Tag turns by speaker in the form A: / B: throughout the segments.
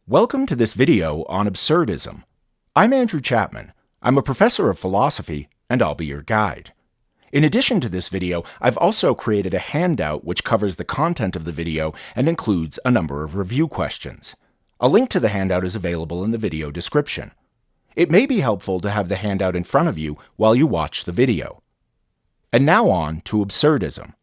A: Welcome to this video on absurdism. I'm Andrew Chapman. I'm a professor of philosophy, and I'll be your guide. In addition to this video, I've also created a handout which covers the content of the video and includes a number of review questions. A link to the handout is available in the video description. It may be helpful to have the handout in front of you while you watch the video. And now on to absurdism.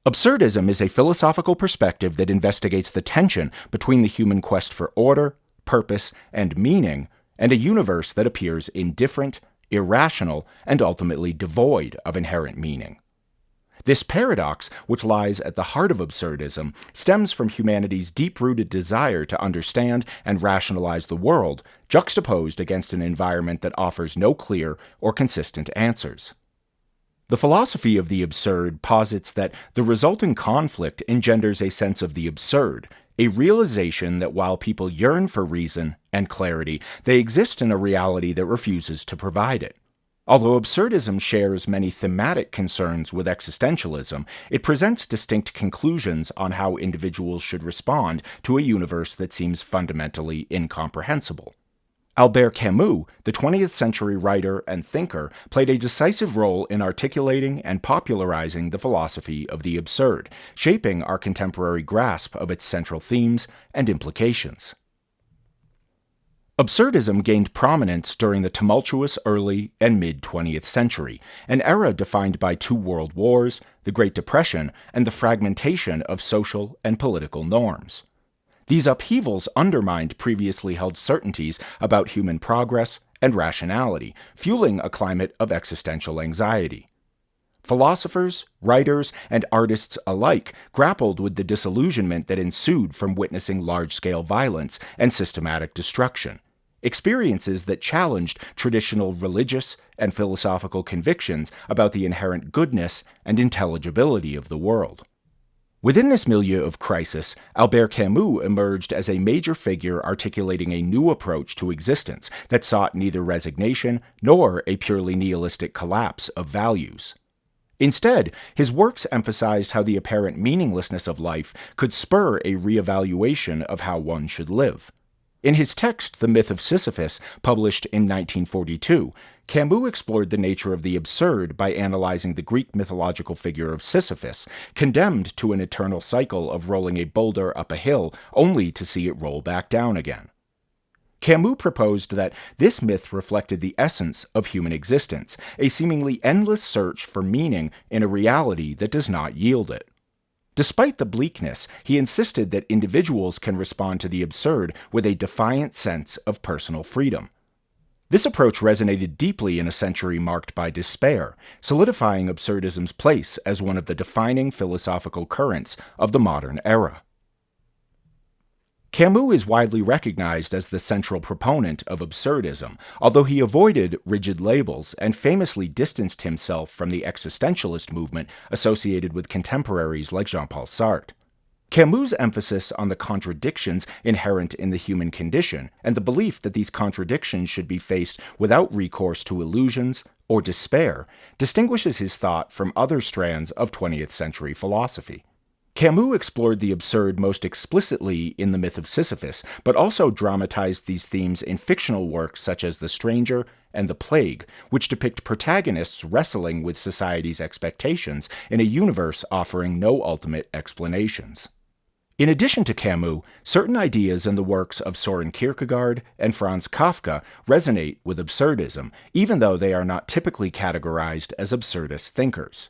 A: Absurdism is a philosophical perspective that investigates the tension between the human quest for order, purpose, and meaning, and a universe that appears indifferent, irrational, and ultimately devoid of inherent meaning. This paradox, which lies at the heart of absurdism, stems from humanity's deep-rooted desire to understand and rationalize the world, juxtaposed against an environment that offers no clear or consistent answers. The philosophy of the absurd posits that the resulting conflict engenders a sense of the absurd, a realization that while people yearn for reason and clarity, they exist in a reality that refuses to provide it. Although absurdism shares many thematic concerns with existentialism, it presents distinct conclusions on how individuals should respond to a universe that seems fundamentally incomprehensible. Albert Camus, the 20th century writer and thinker, played a decisive role in articulating and popularizing the philosophy of the absurd, shaping our contemporary grasp of its central themes and implications. Absurdism gained prominence during the tumultuous early and mid-20th century, an era defined by two world wars, the Great Depression, and the fragmentation of social and political norms. These upheavals undermined previously held certainties about human progress and rationality, fueling a climate of existential anxiety. Philosophers, writers, and artists alike grappled with the disillusionment that ensued from witnessing large-scale violence and systematic destruction, experiences that challenged traditional religious and philosophical convictions about the inherent goodness and intelligibility of the world. Within this milieu of crisis, Albert Camus emerged as a major figure articulating a new approach to existence that sought neither resignation nor a purely nihilistic collapse of values. Instead, his works emphasized how the apparent meaninglessness of life could spur a reevaluation of how one should live. In his text, The Myth of Sisyphus, published in 1942, Camus explored the nature of the absurd by analyzing the Greek mythological figure of Sisyphus, condemned to an eternal cycle of rolling a boulder up a hill only to see it roll back down again. Camus proposed that this myth reflected the essence of human existence, a seemingly endless search for meaning in a reality that does not yield it. Despite the bleakness, he insisted that individuals can respond to the absurd with a defiant sense of personal freedom. This approach resonated deeply in a century marked by despair, solidifying absurdism's place as one of the defining philosophical currents of the modern era. Camus is widely recognized as the central proponent of absurdism, although he avoided rigid labels and famously distanced himself from the existentialist movement associated with contemporaries like Jean-Paul Sartre. Camus' emphasis on the contradictions inherent in the human condition and the belief that these contradictions should be faced without recourse to illusions or despair distinguishes his thought from other strands of 20th century philosophy. Camus explored the absurd most explicitly in The Myth of Sisyphus, but also dramatized these themes in fictional works such as The Stranger and The Plague, which depict protagonists wrestling with society's expectations in a universe offering no ultimate explanations. In addition to Camus, certain ideas in the works of Soren Kierkegaard and Franz Kafka resonate with absurdism, even though they are not typically categorized as absurdist thinkers.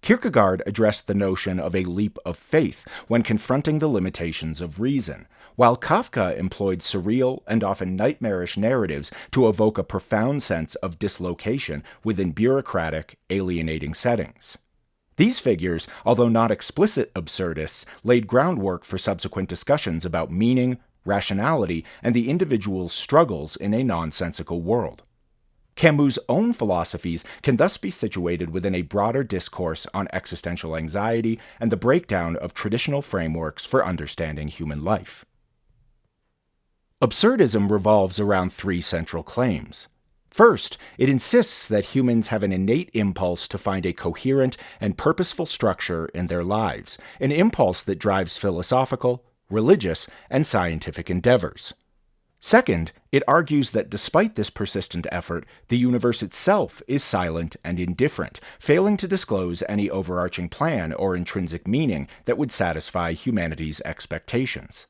A: Kierkegaard addressed the notion of a leap of faith when confronting the limitations of reason, while Kafka employed surreal and often nightmarish narratives to evoke a profound sense of dislocation within bureaucratic, alienating settings. These figures, although not explicit absurdists, laid groundwork for subsequent discussions about meaning, rationality, and the individual's struggles in a nonsensical world. Camus' own philosophies can thus be situated within a broader discourse on existential anxiety and the breakdown of traditional frameworks for understanding human life. Absurdism revolves around three central claims. First, it insists that humans have an innate impulse to find a coherent and purposeful structure in their lives, an impulse that drives philosophical, religious, and scientific endeavors. Second, it argues that despite this persistent effort, the universe itself is silent and indifferent, failing to disclose any overarching plan or intrinsic meaning that would satisfy humanity's expectations.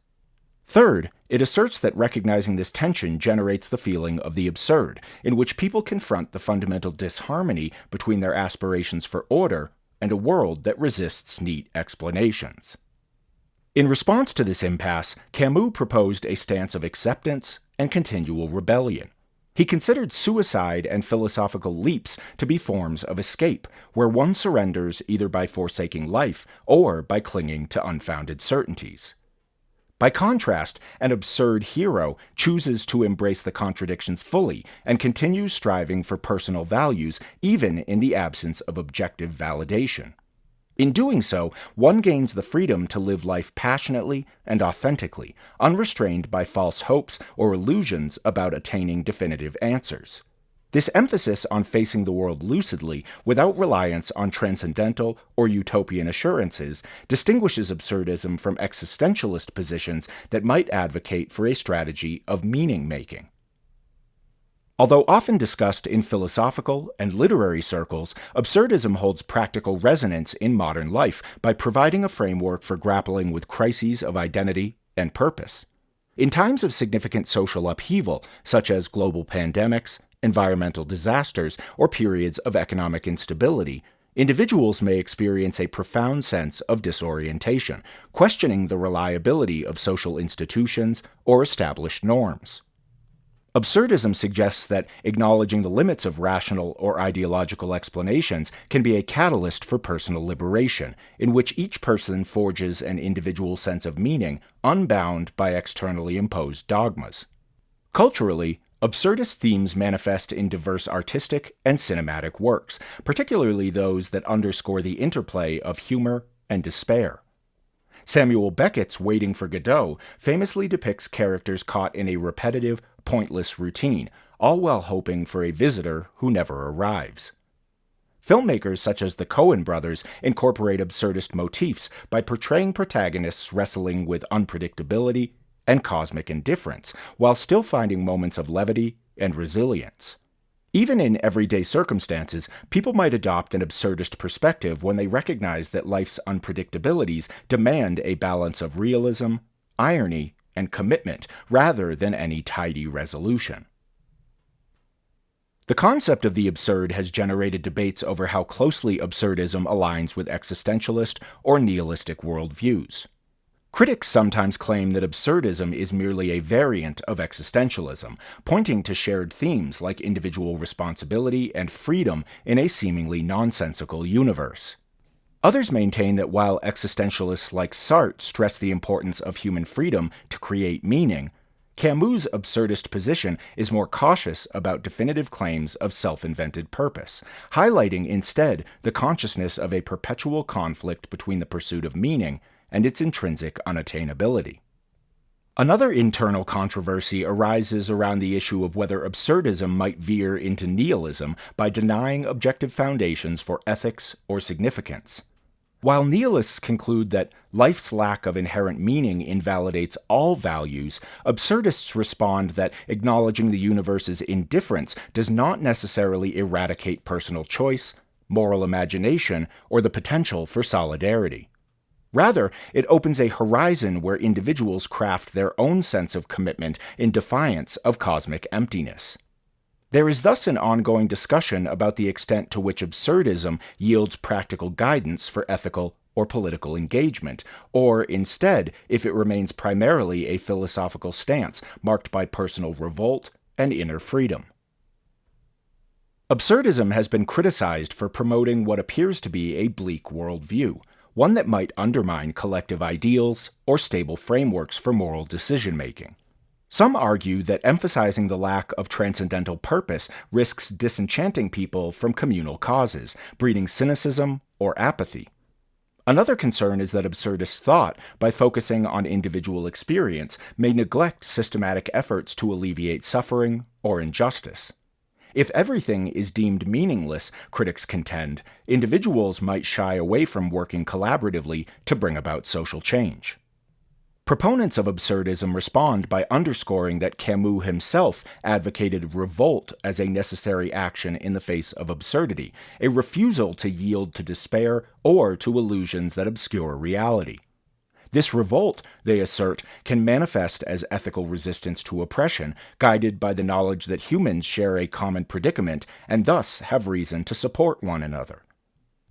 A: Third, it asserts that recognizing this tension generates the feeling of the absurd, in which people confront the fundamental disharmony between their aspirations for order and a world that resists neat explanations. In response to this impasse, Camus proposed a stance of acceptance and continual rebellion. He considered suicide and philosophical leaps to be forms of escape, where one surrenders either by forsaking life or by clinging to unfounded certainties. By contrast, an absurd hero chooses to embrace the contradictions fully and continues striving for personal values even in the absence of objective validation. In doing so, one gains the freedom to live life passionately and authentically, unrestrained by false hopes or illusions about attaining definitive answers. This emphasis on facing the world lucidly, without reliance on transcendental or utopian assurances, distinguishes absurdism from existentialist positions that might advocate for a strategy of meaning-making. Although often discussed in philosophical and literary circles, absurdism holds practical resonance in modern life by providing a framework for grappling with crises of identity and purpose. In times of significant social upheaval, such as global pandemics, environmental disasters, or periods of economic instability, individuals may experience a profound sense of disorientation, questioning the reliability of social institutions or established norms. Absurdism suggests that acknowledging the limits of rational or ideological explanations can be a catalyst for personal liberation, in which each person forges an individual sense of meaning unbound by externally imposed dogmas. Culturally, absurdist themes manifest in diverse artistic and cinematic works, particularly those that underscore the interplay of humor and despair. Samuel Beckett's Waiting for Godot famously depicts characters caught in a repetitive, pointless routine, all while hoping for a visitor who never arrives. Filmmakers such as the Coen brothers incorporate absurdist motifs by portraying protagonists wrestling with unpredictability and cosmic indifference, while still finding moments of levity and resilience. Even in everyday circumstances, people might adopt an absurdist perspective when they recognize that life's unpredictabilities demand a balance of realism, irony, and commitment rather than any tidy resolution. The concept of the absurd has generated debates over how closely absurdism aligns with existentialist or nihilistic worldviews. Critics sometimes claim that absurdism is merely a variant of existentialism, pointing to shared themes like individual responsibility and freedom in a seemingly nonsensical universe. Others maintain that while existentialists like Sartre stress the importance of human freedom to create meaning, Camus' absurdist position is more cautious about definitive claims of self-invented purpose, highlighting instead the consciousness of a perpetual conflict between the pursuit of meaning and its intrinsic unattainability. Another internal controversy arises around the issue of whether absurdism might veer into nihilism by denying objective foundations for ethics or significance. While nihilists conclude that life's lack of inherent meaning invalidates all values, absurdists respond that acknowledging the universe's indifference does not necessarily eradicate personal choice, moral imagination, or the potential for solidarity. Rather, it opens a horizon where individuals craft their own sense of commitment in defiance of cosmic emptiness. There is thus an ongoing discussion about the extent to which absurdism yields practical guidance for ethical or political engagement, or instead, if it remains primarily a philosophical stance marked by personal revolt and inner freedom. Absurdism has been criticized for promoting what appears to be a bleak worldview, one that might undermine collective ideals or stable frameworks for moral decision-making. Some argue that emphasizing the lack of transcendental purpose risks disenchanting people from communal causes, breeding cynicism or apathy. Another concern is that absurdist thought, by focusing on individual experience, may neglect systematic efforts to alleviate suffering or injustice. If everything is deemed meaningless, critics contend, individuals might shy away from working collaboratively to bring about social change. Proponents of absurdism respond by underscoring that Camus himself advocated revolt as a necessary action in the face of absurdity, a refusal to yield to despair or to illusions that obscure reality. This revolt, they assert, can manifest as ethical resistance to oppression, guided by the knowledge that humans share a common predicament and thus have reason to support one another.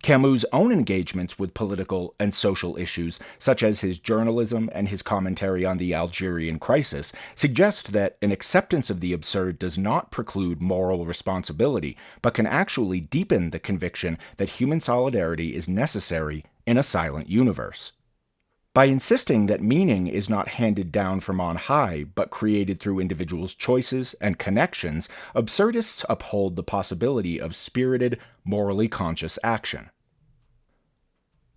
A: Camus' own engagements with political and social issues, such as his journalism and his commentary on the Algerian crisis, suggest that an acceptance of the absurd does not preclude moral responsibility, but can actually deepen the conviction that human solidarity is necessary in a silent universe. By insisting that meaning is not handed down from on high, but created through individuals' choices and connections, absurdists uphold the possibility of spirited, morally conscious action.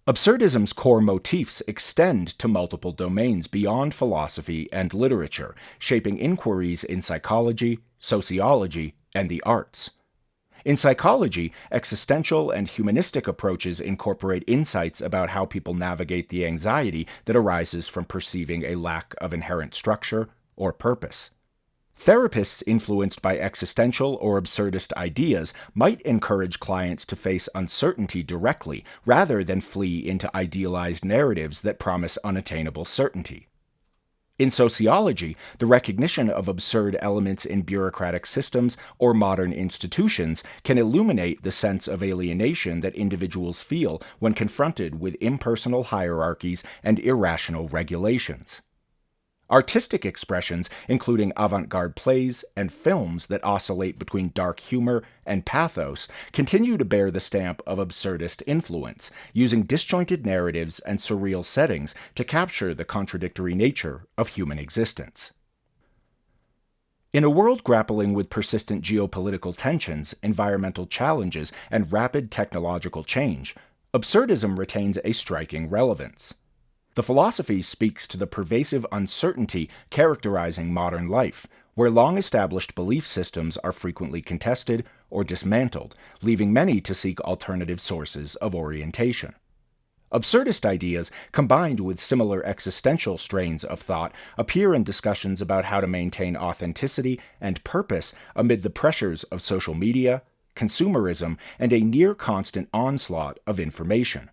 A: Absurdism's core motifs extend to multiple domains beyond philosophy and literature, shaping inquiries in psychology, sociology, and the arts. In psychology, existential and humanistic approaches incorporate insights about how people navigate the anxiety that arises from perceiving a lack of inherent structure or purpose. Therapists influenced by existential or absurdist ideas might encourage clients to face uncertainty directly rather than flee into idealized narratives that promise unattainable certainty. In sociology, the recognition of absurd elements in bureaucratic systems or modern institutions can illuminate the sense of alienation that individuals feel when confronted with impersonal hierarchies and irrational regulations. Artistic expressions, including avant-garde plays and films that oscillate between dark humor and pathos, continue to bear the stamp of absurdist influence, using disjointed narratives and surreal settings to capture the contradictory nature of human existence. In a world grappling with persistent geopolitical tensions, environmental challenges, and rapid technological change, absurdism retains a striking relevance. The philosophy speaks to the pervasive uncertainty characterizing modern life, where long-established belief systems are frequently contested or dismantled, leaving many to seek alternative sources of orientation. Absurdist ideas, combined with similar existential strains of thought, appear in discussions about how to maintain authenticity and purpose amid the pressures of social media, consumerism, and a near-constant onslaught of information.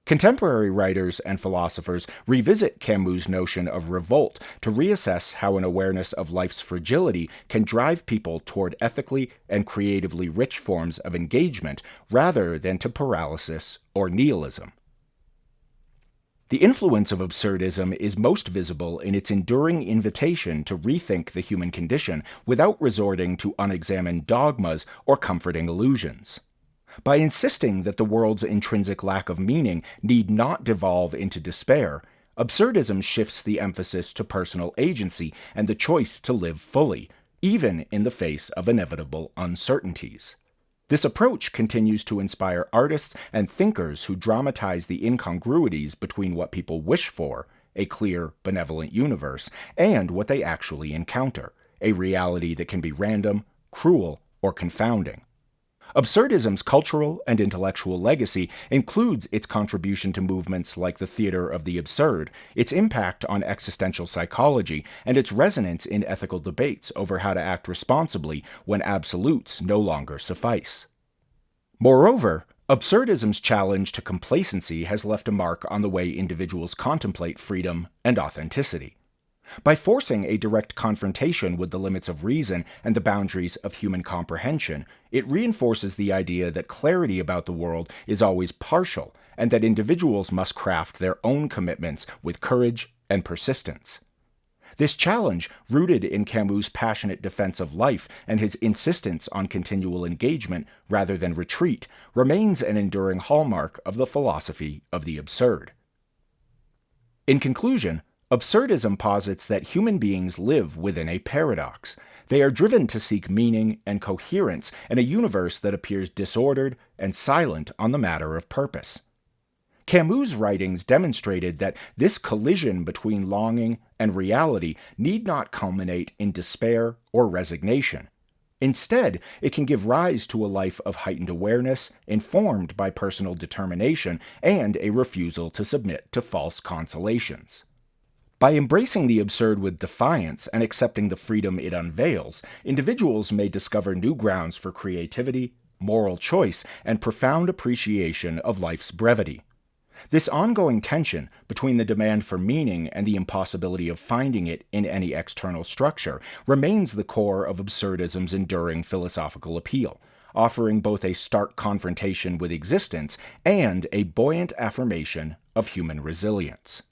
A: Contemporary writers and philosophers revisit Camus' notion of revolt to reassess how an awareness of life's fragility can drive people toward ethically and creatively rich forms of engagement rather than to paralysis or nihilism. The influence of absurdism is most visible in its enduring invitation to rethink the human condition without resorting to unexamined dogmas or comforting illusions. By insisting that the world's intrinsic lack of meaning need not devolve into despair, absurdism shifts the emphasis to personal agency and the choice to live fully, even in the face of inevitable uncertainties. This approach continues to inspire artists and thinkers who dramatize the incongruities between what people wish for, a clear, benevolent universe, and what they actually encounter, a reality that can be random, cruel, or confounding. Absurdism's cultural and intellectual legacy includes its contribution to movements like the theater of the absurd, its impact on existential psychology, and its resonance in ethical debates over how to act responsibly when absolutes no longer suffice. Moreover, absurdism's challenge to complacency has left a mark on the way individuals contemplate freedom and authenticity. By forcing a direct confrontation with the limits of reason and the boundaries of human comprehension, it reinforces the idea that clarity about the world is always partial and that individuals must craft their own commitments with courage and persistence. This challenge, rooted in Camus' passionate defense of life and his insistence on continual engagement rather than retreat, remains an enduring hallmark of the philosophy of the absurd. In conclusion, absurdism posits that human beings live within a paradox. They are driven to seek meaning and coherence in a universe that appears disordered and silent on the matter of purpose. Camus' writings demonstrated that this collision between longing and reality need not culminate in despair or resignation. Instead, it can give rise to a life of heightened awareness, informed by personal determination and a refusal to submit to false consolations. By embracing the absurd with defiance and accepting the freedom it unveils, individuals may discover new grounds for creativity, moral choice, and profound appreciation of life's brevity. This ongoing tension between the demand for meaning and the impossibility of finding it in any external structure remains the core of absurdism's enduring philosophical appeal, offering both a stark confrontation with existence and a buoyant affirmation of human resilience.